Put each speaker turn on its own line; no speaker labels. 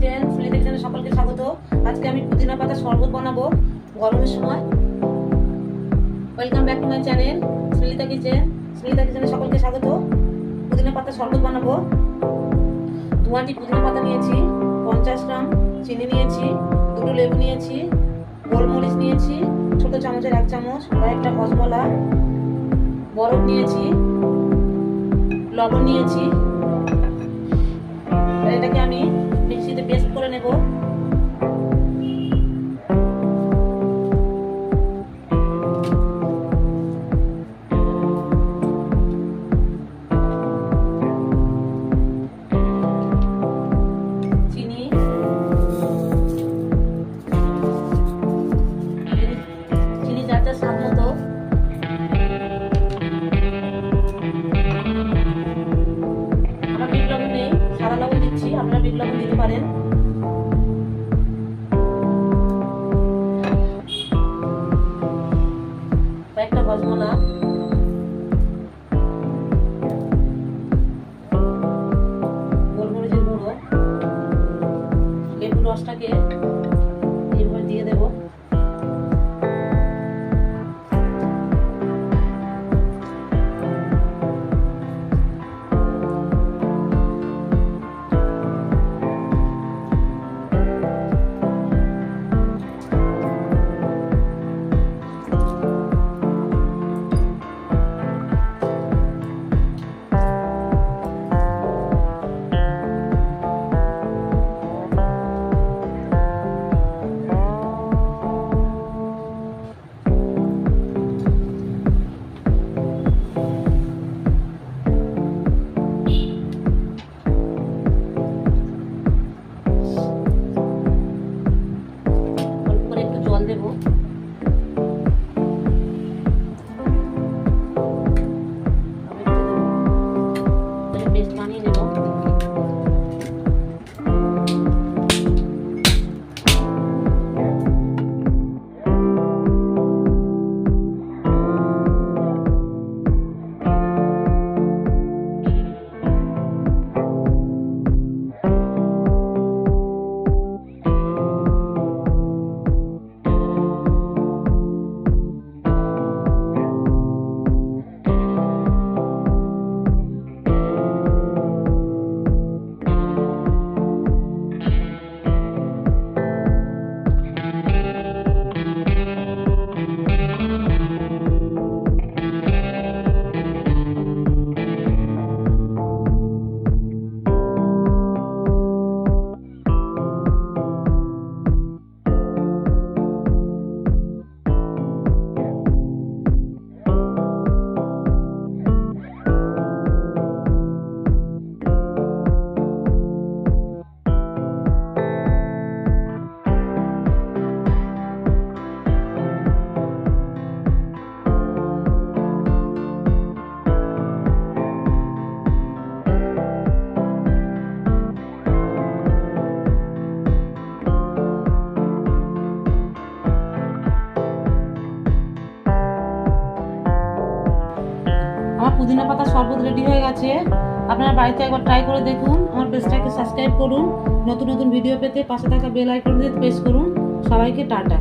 Kitchen, Sulita কিচেনে সকলকে স্বাগত। আজকে আমি পুদিনা পাতা শরবত বানাবো গরমের সময়। Welcome back to my channel Sulita kitchen. Sulita কিচেনে সকলকে স্বাগত। পুদিনা পাতা শরবত বানাবো। 2 পুদিনা পাতা নিয়েছি, 50 গ্রাম চিনি নিয়েছি, 2 লেবু নিয়েছি, গোলমরিচ নিয়েছি ছোট চামচের 1 চামচ, কয়েকটা হজমলা, বরফ নিয়েছি, লবণ নিয়েছি। এটাকে আমি মিক্সিতে পেস্ট করে নেব। চিনি যার যার স্বাদ মতো। আমার বিট লবণ নেই, সাদা লবণ দিচ্ছি, আপনারা বিট লবণ দিতে পারেন। কয়েকটা হজমলা, গোলমরিচের গুঁড়ো, লেবুর রসটাকে এইভাবে দিয়ে দেব। দেবো পেস্ট বানিয়ে নেব। আমার পুদিনা পাতা শরবত রেডি হয়ে গেছে। আপনারা বাড়িতে একবার ট্রাই করে দেখুন। আমার পেজটাকে সাবস্ক্রাইব করুন। নতুন নতুন ভিডিও পেতে পাশে থাকা বেল আইকন দিয়ে প্রেস করুন। সবাইকে টাটা।